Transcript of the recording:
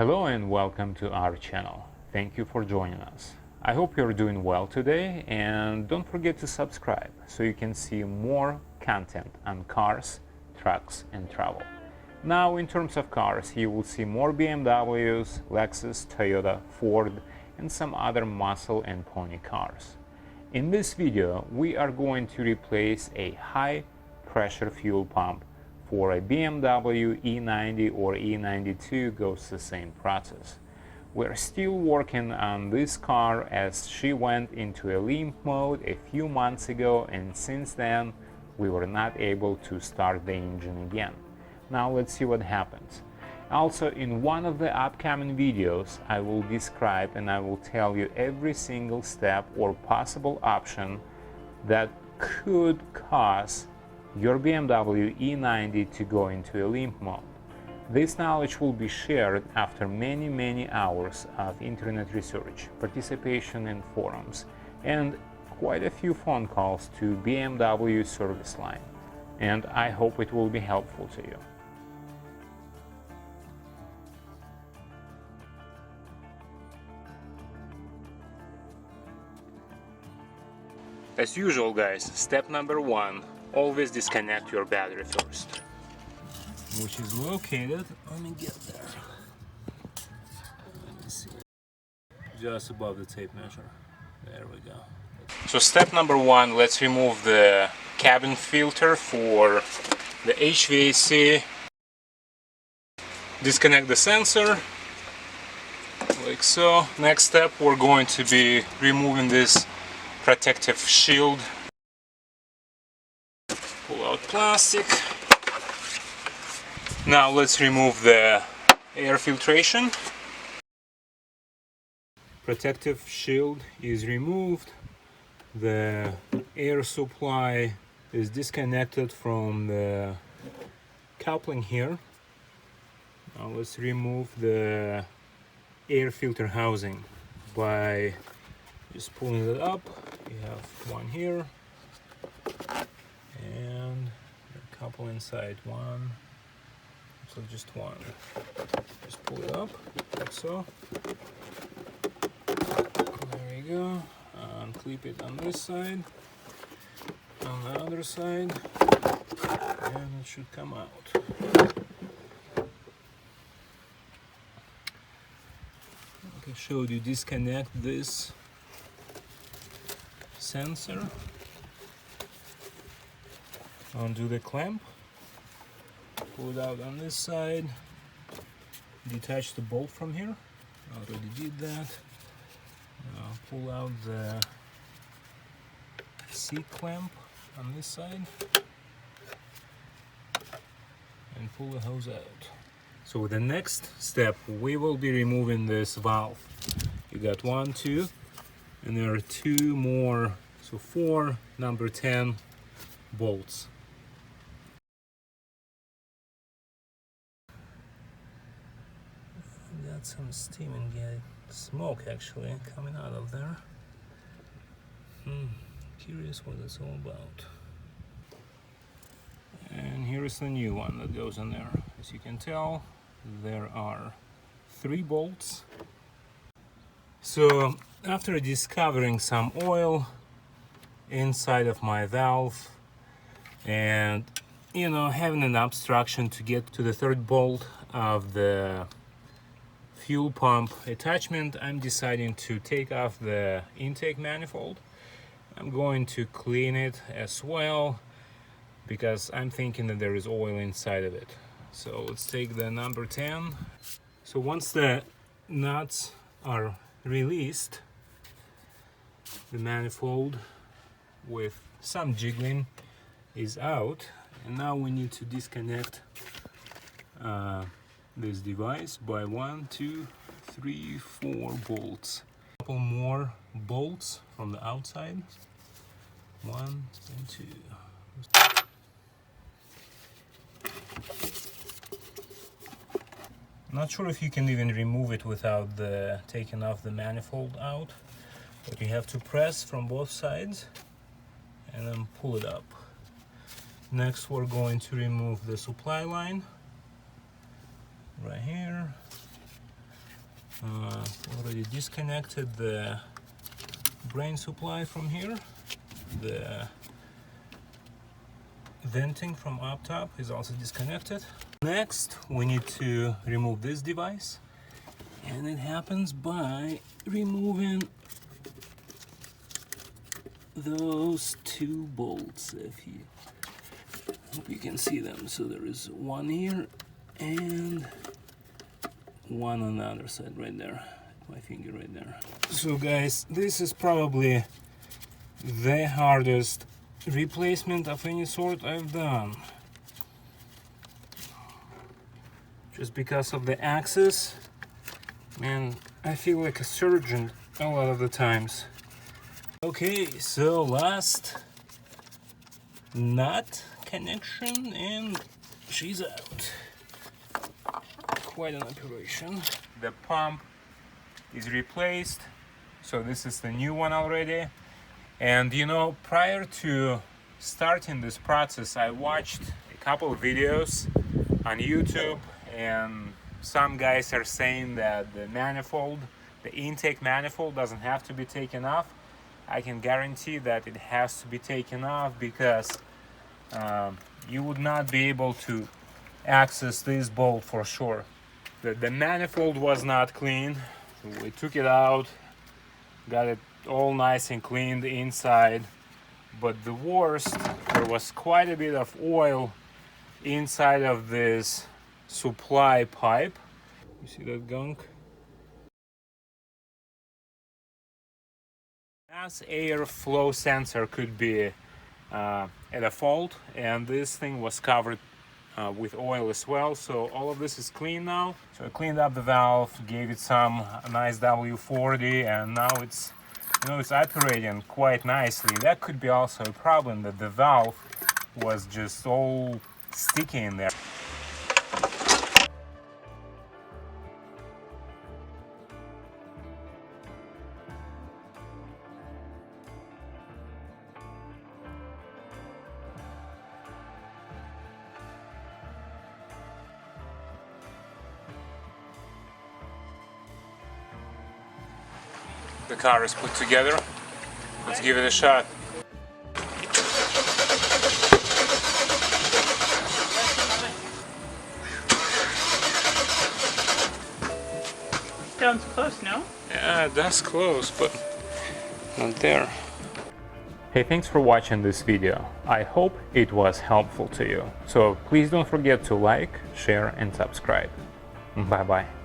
Hello and welcome to our channel. Thank you for joining us. I hope you're doing well today, and don't forget to subscribe so you can see more content on cars, trucks and travel. Now in terms of cars, you will see more BMWs, Lexus, Toyota, Ford and some other muscle and pony cars. In this video, we are going to replace a high pressure fuel pump for a BMW E90 or E92 goes the same process. We're still working on this car as she went into a limp mode a few months ago, and since then we were not able to start the engine again. Now let's see what happens. Also, in one of the upcoming videos I will describe and I will tell you every single step or possible option that could cause your BMW E90 to go into a limp mode. This knowledge will be shared after many hours of internet research, participation in forums, and quite a few phone calls to BMW service line. And I hope it will be helpful to you. As usual guys, step number one, always disconnect your battery first. Which is located, let me get there. Let me see. Just above the tape measure. There we go. So step number one, let's remove the cabin filter for the HVAC. Disconnect the sensor, like so. Next step, we're going to be removing this protective shield. Pull out plastic. Now let's remove the air filtration. Protective shield is removed. The air supply is disconnected from the coupling here. Now let's remove the air filter housing by just pulling it up. You have one here and a couple inside. One, so just one. Just pull it up like so. There you go. And clip it on this side, on the other side, and it should come out. Like I showed you, disconnect this sensor, undo the clamp, pull it out on this side, detach the bolt from here. I already did that. Pull out the C clamp on this side and pull the hose out. So the next step, we will be removing this valve. You got 1, 2, and there are 2 more, so 4 number 10 bolts. Got some steam and smoke actually coming out of there. Curious what it's all about. And here is the new one that goes in there. As you can tell, there are 3 bolts. So after discovering some oil inside of my valve and having an obstruction to get to the 3rd bolt of the fuel pump attachment, I'm deciding to take off the intake manifold. I'm going to clean it as well because I'm thinking that there is oil inside of it. So let's take the number 10. So once the nuts are released, the manifold with some jiggling is out, and now we need to disconnect this device by 1, 2, 3, 4 bolts. A couple more bolts from the outside. 1 and 2. Not sure if you can even remove it without taking off the manifold out, but you have to press from both sides and then pull it up. Next, we're going to remove the supply line right here. Already disconnected the brain supply from here. The venting from up top is also disconnected. Next, we need to remove this device, and it happens by removing those two bolts. If you hope you can see them. So there is one here and one on the other side right there. My finger right there. So guys, this is probably the hardest replacement of any sort I've done. Just because of the axis, man, I feel like a surgeon a lot of the times. Okay, so last nut connection and she's out. Quite an operation. The pump is replaced, so this is the new one already. And you know, prior to starting this process, I watched a couple of videos on YouTube, and some guys are saying that the manifold, the intake manifold, doesn't have to be taken off. I can guarantee that it has to be taken off, because you would not be able to access this bolt for sure. The manifold was not clean. We took it out, got it all nice and cleaned inside, but the worst, there was quite a bit of oil inside of this supply pipe. You see that gunk? Mass air flow sensor could be at a fault, and this thing was covered with oil as well. So all of this is clean now. So I cleaned up the valve, gave it some nice W40, and now it's, you know, it's operating quite nicely. That could be also a problem, that the valve was just all sticky in there. The car is put together. Let's give it a shot. Sounds close, no? Yeah, that's close, but not there. Hey, thanks for watching this video. I hope it was helpful to you. So please don't forget to like, share and subscribe. Bye bye.